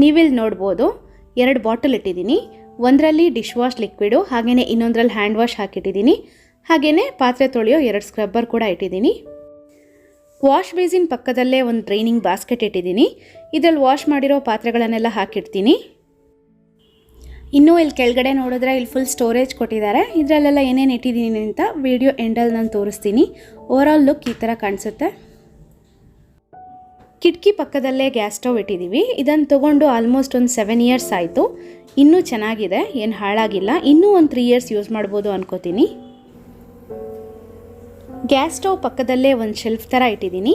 ನೀವಿಲ್ಲಿ ನೋಡ್ಬೋದು 2 ಬಾಟಲ್ ಇಟ್ಟಿದ್ದೀನಿ. ಒಂದರಲ್ಲಿ ಡಿಶ್ ವಾಶ್ ಲಿಕ್ವಿಡು, ಹಾಗೆಯೇ ಇನ್ನೊಂದರಲ್ಲಿ ಹ್ಯಾಂಡ್ ವಾಶ್ ಹಾಕಿಟ್ಟಿದ್ದೀನಿ. ಹಾಗೆಯೇ ಪಾತ್ರೆ ತೊಳೆಯೋ 2 ಸ್ಕ್ರಬ್ಬರ್ ಕೂಡ ಇಟ್ಟಿದ್ದೀನಿ. ವಾಶ್ ಬೇಸಿನ್ ಪಕ್ಕದಲ್ಲೇ ಒಂದು ಡ್ರೈನಿಂಗ್ ಬಾಸ್ಕೆಟ್ ಇಟ್ಟಿದ್ದೀನಿ. ಇದರಲ್ಲಿ ವಾಶ್ ಮಾಡಿರೋ ಪಾತ್ರೆಗಳನ್ನೆಲ್ಲ ಹಾಕಿಡ್ತೀನಿ. ಇನ್ನೂ ಇಲ್ಲಿ ಕೆಳಗಡೆ ನೋಡಿದ್ರೆ ಇಲ್ಲಿ ಫುಲ್ ಸ್ಟೋರೇಜ್ ಕೊಟ್ಟಿದ್ದಾರೆ. ಇದರಲ್ಲೆಲ್ಲ ಏನೇನು ಇಟ್ಟಿದ್ದೀನಿ ಅಂತ ವಿಡಿಯೋ ಎಂಡಲ್ಲಿ ನಾನು ತೋರಿಸ್ತೀನಿ. ಓವರಾಲ್ ಲುಕ್ ಈ ಥರ ಕಾಣಿಸುತ್ತೆ. ಕಿಟಕಿ ಪಕ್ಕದಲ್ಲೇ ಗ್ಯಾಸ್ ಸ್ಟವ್ ಇಟ್ಟಿದ್ದೀವಿ. ಇದನ್ನು ತೊಗೊಂಡು ಆಲ್ಮೋಸ್ಟ್ ಒಂದು 7 ಇಯರ್ಸ್ ಆಯಿತು. ಇನ್ನೂ ಚೆನ್ನಾಗಿದೆ, ಏನು ಹಾಳಾಗಿಲ್ಲ. ಇನ್ನೂ ಒಂದು 3 ಇಯರ್ಸ್ ಯೂಸ್ ಮಾಡ್ಬೋದು ಅನ್ಕೋತೀನಿ. ಗ್ಯಾಸ್ ಸ್ಟವ್ ಪಕ್ಕದಲ್ಲೇ ಒಂದು ಶೆಲ್ಫ್ ಥರ ಇಟ್ಟಿದ್ದೀನಿ.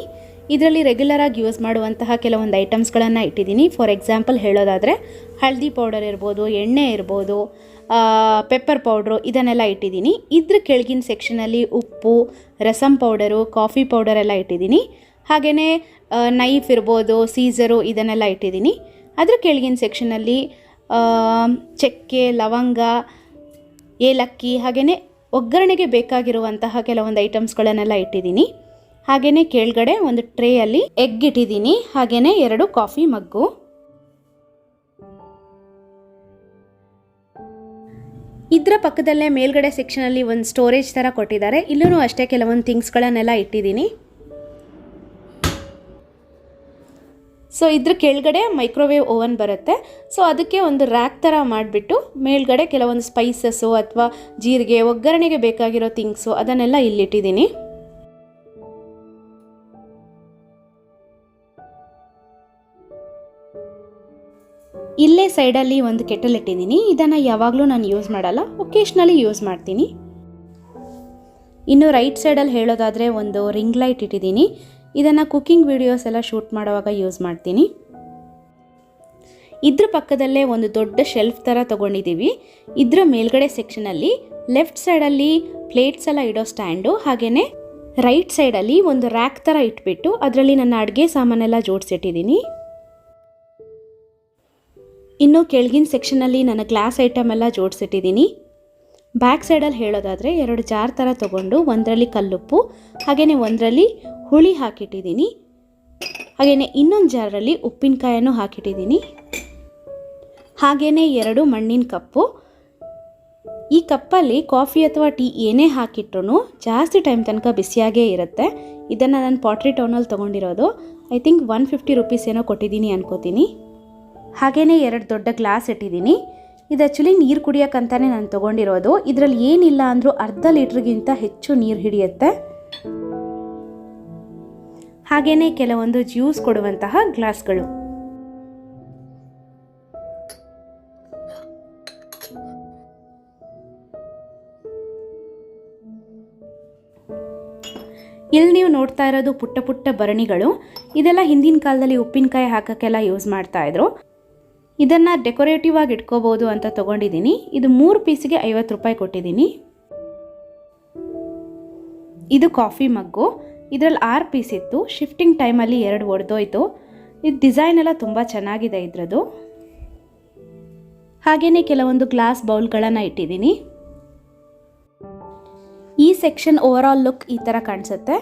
ಇದರಲ್ಲಿ ರೆಗ್ಯುಲರಾಗಿ ಯೂಸ್ ಮಾಡುವಂತಹ ಕೆಲವೊಂದು ಐಟಮ್ಸ್ಗಳನ್ನು ಇಟ್ಟಿದ್ದೀನಿ. ಫಾರ್ ಎಕ್ಸಾಂಪಲ್ ಹೇಳೋದಾದರೆ ಹಳದಿ ಪೌಡರ್ ಇರ್ಬೋದು, ಎಣ್ಣೆ ಇರ್ಬೋದು, ಪೆಪ್ಪರ್ ಪೌಡ್ರು, ಇದನ್ನೆಲ್ಲ ಇಟ್ಟಿದ್ದೀನಿ. ಇದ್ರ ಕೆಳಗಿನ ಸೆಕ್ಷನಲ್ಲಿ ಉಪ್ಪು, ರಸಮ್ ಪೌಡರು, ಕಾಫಿ ಪೌಡರ್ ಎಲ್ಲ ಇಟ್ಟಿದ್ದೀನಿ. ಹಾಗೆಯೇ ನೈಫ್ ಇರ್ಬೋದು, ಸೀಸರು, ಇದನ್ನೆಲ್ಲ ಇಟ್ಟಿದ್ದೀನಿ. ಅದ್ರ ಕೆಳಗಿನ ಸೆಕ್ಷನಲ್ಲಿ ಚಕ್ಕೆ, ಲವಂಗ, ಏಲಕ್ಕಿ, ಹಾಗೆಯೇ ಒಗ್ಗರಣೆಗೆ ಬೇಕಾಗಿರುವಂತಹ ಕೆಲವೊಂದು ಐಟಮ್ಸ್ಗಳನ್ನೆಲ್ಲ ಇಟ್ಟಿದ್ದೀನಿ. ಹಾಗೆಯೇ ಕೆಳಗಡೆ ಒಂದು ಟ್ರೇಯಲ್ಲಿ ಎಗ್ ಇಟ್ಟಿದ್ದೀನಿ. ಹಾಗೆಯೇ 2 ಕಾಫಿ ಮಗ್ಗು. ಇದರ ಪಕ್ಕದಲ್ಲೇ ಮೇಲ್ಗಡೆ ಸೆಕ್ಷನಲ್ಲಿ ಒಂದು ಸ್ಟೋರೇಜ್ ಥರ ಕೊಟ್ಟಿದ್ದಾರೆ. ಇಲ್ಲೂ ಅಷ್ಟೇ ಕೆಲವೊಂದು ಥಿಂಗ್ಸ್ಗಳನ್ನೆಲ್ಲ ಇಟ್ಟಿದ್ದೀನಿ. ಸೊ ಇದ್ರ ಕೆಳಗಡೆ ಮೈಕ್ರೋವೇವ್ ಓವನ್ ಬರುತ್ತೆ. ಸೊ ಅದಕ್ಕೆ ಒಂದು ರ್ಯಾಕ್ ಥರ ಮಾಡಿಬಿಟ್ಟು ಮೇಲ್ಗಡೆ ಕೆಲವೊಂದು ಸ್ಪೈಸಸ್ಸು ಅಥವಾ ಜೀರಿಗೆ, ಒಗ್ಗರಣೆಗೆ ಬೇಕಾಗಿರೋ ಥಿಂಗ್ಸು ಅದನ್ನೆಲ್ಲ ಇಲ್ಲಿಟ್ಟಿದ್ದೀನಿ. ಇಲ್ಲೇ ಸೈಡಲ್ಲಿ ಒಂದು ಕೆಟಲ್ ಇಟ್ಟಿದ್ದೀನಿ. ಇದನ್ನು ಯಾವಾಗಲೂ ನಾನು ಯೂಸ್ ಮಾಡಲ್ಲ, ಒಕೇಶ್ನಲಿ ಯೂಸ್ ಮಾಡ್ತೀನಿ. ಇನ್ನು ರೈಟ್ ಸೈಡಲ್ಲಿ ಹೇಳೋದಾದರೆ ಒಂದು ರಿಂಗ್ ಲೈಟ್ ಇಟ್ಟಿದ್ದೀನಿ. ಇದನ್ನು ಕುಕ್ಕಿಂಗ್ ವಿಡಿಯೋಸ್ ಎಲ್ಲ ಶೂಟ್ ಮಾಡುವಾಗ ಯೂಸ್ ಮಾಡ್ತೀನಿ. ಇದ್ರ ಪಕ್ಕದಲ್ಲೇ ಒಂದು ದೊಡ್ಡ ಶೆಲ್ಫ್ ಥರ ತೊಗೊಂಡಿದ್ದೀವಿ. ಇದರ ಮೇಲ್ಗಡೆ ಸೆಕ್ಷನಲ್ಲಿ ಲೆಫ್ಟ್ ಸೈಡಲ್ಲಿ ಪ್ಲೇಟ್ಸ್ ಎಲ್ಲ ಇಡೋ ಸ್ಟ್ಯಾಂಡು, ಹಾಗೆಯೇ ರೈಟ್ ಸೈಡಲ್ಲಿ ಒಂದು ರ್ಯಾಕ್ ಥರ ಇಟ್ಬಿಟ್ಟು ಅದರಲ್ಲಿ ನನ್ನ ಅಡುಗೆ ಸಾಮಾನೆಲ್ಲ ಜೋಡಿಸಿಟ್ಟಿದ್ದೀನಿ. ಇನ್ನು ಕೆಳಗಿನ ಸೆಕ್ಷನಲ್ಲಿ ನನ್ನ ಗ್ಲಾಸ್ ಐಟಮ್ ಎಲ್ಲ ಜೋಡಿಸಿಟ್ಟಿದ್ದೀನಿ. ಬ್ಯಾಕ್ ಸೈಡಲ್ಲಿ ಹೇಳೋದಾದರೆ 2 ಜಾರ್ ಥರ ತೊಗೊಂಡು ಒಂದರಲ್ಲಿ ಕಲ್ಲುಪ್ಪು, ಹಾಗೆಯೇ ಒಂದರಲ್ಲಿ ಹುಳಿ ಹಾಕಿಟ್ಟಿದ್ದೀನಿ. ಹಾಗೆಯೇ ಇನ್ನೊಂದು ಜಾರಲ್ಲಿ ಉಪ್ಪಿನಕಾಯನ್ನು ಹಾಕಿಟ್ಟಿದ್ದೀನಿ. ಹಾಗೆಯೇ 2 ಮಣ್ಣಿನ ಕಪ್ಪು. ಈ ಕಪ್ಪಲ್ಲಿ ಕಾಫಿ ಅಥವಾ ಟೀ ಏನೇ ಹಾಕಿಟ್ರೂ ಜಾಸ್ತಿ ಟೈಮ್ ತನಕ ಬಿಸಿಯಾಗೇ ಇರುತ್ತೆ. ಇದನ್ನು ನಾನು ಪಾಟ್ರಿ ಟೌನಲ್ಲಿ ತೊಗೊಂಡಿರೋದು. ಐ ಥಿಂಕ್ 150 ರುಪೀಸ್ ಏನೋ ಕೊಟ್ಟಿದ್ದೀನಿ ಅನ್ಕೋತೀನಿ. ಹಾಗೆಯೇ 2 ದೊಡ್ಡ ಗ್ಲಾಸ್ ಇಟ್ಟಿದ್ದೀನಿ. ಇದು ಆ್ಯಕ್ಚುಲಿ ನೀರು ಕುಡಿಯೋಕ್ಕಂತಾನೆ ನಾನು ತೊಗೊಂಡಿರೋದು. ಇದರಲ್ಲಿ ಏನಿಲ್ಲ ಅಂದರೂ ಅರ್ಧ ಲೀಟ್ರಿಗಿಂತ ಹೆಚ್ಚು ನೀರು ಹಿಡಿಯುತ್ತೆ. ಹಾಗೆಯೇ ಕೆಲವೊಂದು ಜ್ಯೂಸ್ ಕೊಡುವಂತಹ ಗ್ಲಾಸ್ಗಳು. ಇಲ್ಲಿ ನೀವು ನೋಡ್ತಾ ಇರೋದು ಪುಟ್ಟ ಪುಟ್ಟ ಭರಣಿಗಳು. ಇದೆಲ್ಲ ಹಿಂದಿನ ಕಾಲದಲ್ಲಿ ಉಪ್ಪಿನಕಾಯಿ ಹಾಕೋಕ್ಕೆಲ್ಲ ಯೂಸ್ ಮಾಡ್ತಾಯಿದ್ರು. ಇದನ್ನು ಡೆಕೋರೇಟಿವ್ ಆಗಿ ಇಟ್ಕೋಬೋದು ಅಂತ ತೊಗೊಂಡಿದ್ದೀನಿ. ಇದು 3 ಪೀಸಿಗೆ 50 ರೂಪಾಯಿ ಕೊಟ್ಟಿದ್ದೀನಿ. ಇದು ಕಾಫಿ ಮಗ್ಗು. ಇದರಲ್ಲಿ 6 ಪೀಸ್ ಇತ್ತು. ಶಿಫ್ಟಿಂಗ್ ಟೈಮಲ್ಲಿ 2 ಒಡೆದೋಯ್ತು. ಇದು ಡಿಸೈನ್ ಎಲ್ಲ ತುಂಬ ಚೆನ್ನಾಗಿದೆ ಇದರದ್ದು. ಹಾಗೆಯೇ ಕೆಲವೊಂದು ಗ್ಲಾಸ್ ಬೌಲ್ಗಳನ್ನು ಇಟ್ಟಿದ್ದೀನಿ. ಈ ಸೆಕ್ಷನ್ ಓವರಾಲ್ ಲುಕ್ ಈ ಥರ ಕಾಣಿಸುತ್ತೆ.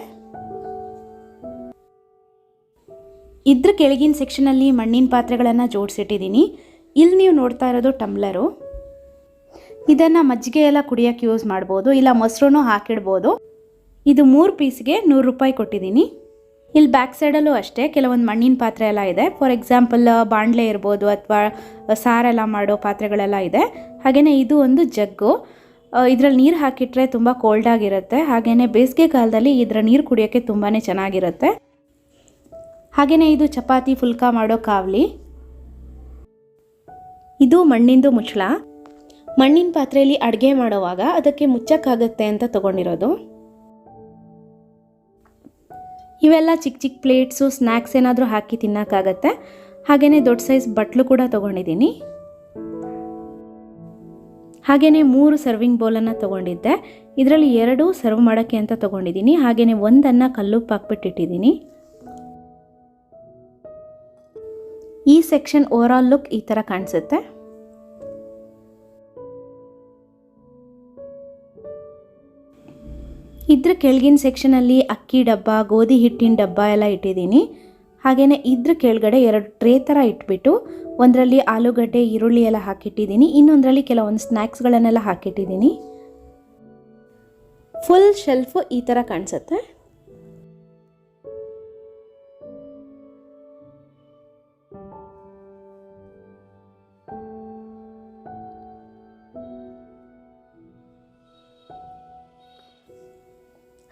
ಇದ್ರ ಕೆಳಗಿನ ಸೆಕ್ಷನಲ್ಲಿ ಮಣ್ಣಿನ ಪಾತ್ರೆಗಳನ್ನು ಜೋಡಿಸಿಟ್ಟಿದ್ದೀನಿ. ಇಲ್ಲಿ ನೀವು ನೋಡ್ತಾ ಇರೋದು ಟಮ್ಲರು. ಇದನ್ನು ಮಜ್ಜಿಗೆ ಎಲ್ಲ ಕುಡಿಯೋಕ್ಕೆ ಯೂಸ್ ಮಾಡ್ಬೋದು, ಇಲ್ಲ ಮೊಸರು ಹಾಕಿಡ್ಬೋದು. ಇದು 3 ಪೀಸ್ಗೆ 100 ರೂಪಾಯಿ ಕೊಟ್ಟಿದ್ದೀನಿ. ಇಲ್ಲಿ ಬ್ಯಾಕ್ ಸೈಡಲ್ಲೂ ಅಷ್ಟೇ ಕೆಲವೊಂದು ಮಣ್ಣಿನ ಪಾತ್ರೆ ಎಲ್ಲ ಇದೆ. ಫಾರ್ ಎಕ್ಸಾಂಪಲ್ ಬಾಣಲೆ ಇರ್ಬೋದು ಅಥವಾ ಸಾರೆಲ್ಲ ಮಾಡೋ ಪಾತ್ರೆಗಳೆಲ್ಲ ಇದೆ. ಹಾಗೆಯೇ ಇದು ಒಂದು ಜಗ್ಗು. ಇದರಲ್ಲಿ ನೀರು ಹಾಕಿಟ್ರೆ ತುಂಬ ಕೋಲ್ಡಾಗಿರುತ್ತೆ. ಹಾಗೆಯೇ ಬೇಸಿಗೆ ಕಾಲದಲ್ಲಿ ಇದರ ನೀರು ಕುಡಿಯೋಕ್ಕೆ ತುಂಬಾ ಚೆನ್ನಾಗಿರುತ್ತೆ. ಹಾಗೆಯೇ ಇದು ಚಪಾತಿ ಫುಲ್ಕಾ ಮಾಡೋ ಕಾವಲಿ. ಇದು ಮಣ್ಣಿಂದು ಮುಚ್ಚಳ. ಮಣ್ಣಿನ ಪಾತ್ರೆಯಲ್ಲಿ ಅಡುಗೆ ಮಾಡುವಾಗ ಅದಕ್ಕೆ ಮುಚ್ಚಕ್ಕಾಗುತ್ತೆ ಅಂತ ತೊಗೊಂಡಿರೋದು. ಇವೆಲ್ಲ ಚಿಕ್ಕ ಚಿಕ್ಕ ಪ್ಲೇಟ್ಸು, ಸ್ನ್ಯಾಕ್ಸ್ ಏನಾದರೂ ಹಾಕಿ ತಿನ್ನೋಕ್ಕಾಗತ್ತೆ. ಹಾಗೆಯೇ ದೊಡ್ಡ ಸೈಜ್ ಬಟ್ಲು ಕೂಡ ತೊಗೊಂಡಿದ್ದೀನಿ. ಹಾಗೆಯೇ 3 ಸರ್ವಿಂಗ್ ಬೌಲನ್ನು ತೊಗೊಂಡಿದ್ದೆ. ಇದರಲ್ಲಿ 2 ಸರ್ವ್ ಮಾಡೋಕ್ಕೆ ಅಂತ ತೊಗೊಂಡಿದ್ದೀನಿ. ಹಾಗೆಯೇ ಒಂದನ್ನು ಕಲ್ಲುಪ್ಪು ಹಾಕ್ಬಿಟ್ಟಿಟ್ಟಿದ್ದೀನಿ. ಈ ಸೆಕ್ಷನ್ ಓವರಾಲ್ ಲುಕ್ ಈ ಥರ ಕಾಣಿಸುತ್ತೆ. ಇದ್ರ ಕೆಳಗಿನ ಸೆಕ್ಷನಲ್ಲಿ ಅಕ್ಕಿ ಡಬ್ಬ, ಗೋಧಿ ಹಿಟ್ಟಿನ ಡಬ್ಬ ಎಲ್ಲ ಇಟ್ಟಿದ್ದೀನಿ. ಹಾಗೆಯೇ ಇದ್ರ ಕೆಳಗಡೆ 2 ಟ್ರೇ ಥರ ಇಟ್ಬಿಟ್ಟು ಒಂದರಲ್ಲಿ ಆಲೂಗಡ್ಡೆ ಈರುಳ್ಳಿ ಎಲ್ಲ ಹಾಕಿಟ್ಟಿದ್ದೀನಿ, ಇನ್ನೊಂದರಲ್ಲಿ ಕೆಲವೊಂದು ಸ್ನ್ಯಾಕ್ಸ್ಗಳನ್ನೆಲ್ಲ ಹಾಕಿಟ್ಟಿದ್ದೀನಿ. ಫುಲ್ ಶೆಲ್ಫು ಈ ಥರ ಕಾಣಿಸುತ್ತೆ.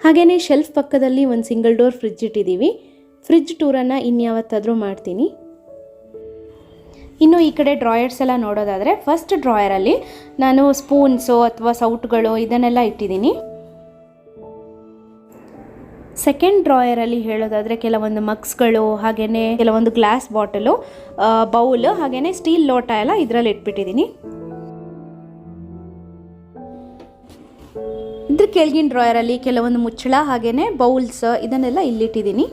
ಹಾಗೆಯೇ ಶೆಲ್ಫ್ ಪಕ್ಕದಲ್ಲಿ ಒಂದು ಸಿಂಗಲ್ ಡೋರ್ ಫ್ರಿಡ್ಜ್ ಇಟ್ಟಿದ್ದೀವಿ. ಫ್ರಿಡ್ಜ್ ಟೂರನ್ನು ಇನ್ಯಾವತ್ತಾದರೂ ಮಾಡ್ತೀನಿ. ಇನ್ನು ಈ ಕಡೆ ಡ್ರಾಯರ್ಸ್ ಎಲ್ಲ ನೋಡೋದಾದರೆ ಫಸ್ಟ್ ಡ್ರಾಯರಲ್ಲಿ ನಾನು ಸ್ಪೂನ್ಸು ಅಥವಾ ಸೌಟ್ಗಳು ಇದನ್ನೆಲ್ಲ ಇಟ್ಟಿದ್ದೀನಿ. ಸೆಕೆಂಡ್ ಡ್ರಾಯರಲ್ಲಿ ಹೇಳೋದಾದರೆ ಕೆಲವೊಂದು ಮಗ್ಸ್ಗಳು, ಹಾಗೆಯೇ ಕೆಲವೊಂದು ಗ್ಲಾಸ್ ಬಾಟಲು, ಬೌಲ್, ಹಾಗೆಯೇ ಸ್ಟೀಲ್ ಲೋಟ ಎಲ್ಲ ಇದರಲ್ಲಿ ಇಟ್ಬಿಟ್ಟಿದ್ದೀನಿ. ಇದ್ರ ಕೆಳಗಿನ ಡ್ರಾಯರಲ್ಲಿ ಕೆಲವೊಂದು ಮುಚ್ಚಳ ಹಾಗೆಯೇ ಬೌಲ್ಸ್ ಇದನ್ನೆಲ್ಲ ಇಲ್ಲಿಟ್ಟಿದ್ದೀನಿ.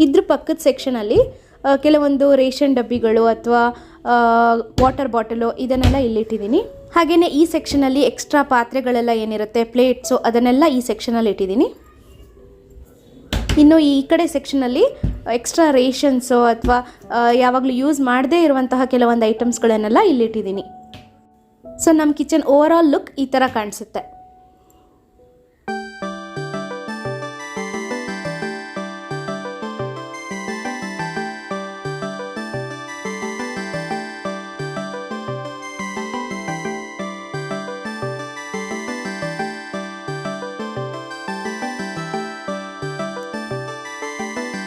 ಇದ್ರ ಪಕ್ಕದ ಸೆಕ್ಷನಲ್ಲಿ ಕೆಲವೊಂದು ರೇಷನ್ ಡಬ್ಬಿಗಳು ಅಥವಾ ವಾಟರ್ ಬಾಟಲು ಇದನ್ನೆಲ್ಲ ಇಲ್ಲಿಟ್ಟಿದ್ದೀನಿ. ಹಾಗೆಯೇ ಈ ಸೆಕ್ಷನಲ್ಲಿ ಎಕ್ಸ್ಟ್ರಾ ಪಾತ್ರೆಗಳೆಲ್ಲ ಏನಿರುತ್ತೆ, ಪ್ಲೇಟ್ಸು, ಅದನ್ನೆಲ್ಲ ಈ ಸೆಕ್ಷನಲ್ಲಿ ಇಟ್ಟಿದ್ದೀನಿ. ಇನ್ನು ಈ ಕಡೆ ಸೆಕ್ಷನಲ್ಲಿ ಎಕ್ಸ್ಟ್ರಾ ರೇಷನ್ಸು ಅಥವಾ ಯಾವಾಗಲೂ ಯೂಸ್ ಮಾಡದೇ ಇರುವಂತಹ ಕೆಲವೊಂದು ಐಟಮ್ಸ್ಗಳನ್ನೆಲ್ಲ ಇಲ್ಲಿಟ್ಟಿದ್ದೀನಿ. ಸೊ ನಮ್ಮ ಕಿಚನ್ ಓವರ್ ಆಲ್ ಲುಕ್ ಈ ಥರ ಕಾಣಿಸುತ್ತೆ.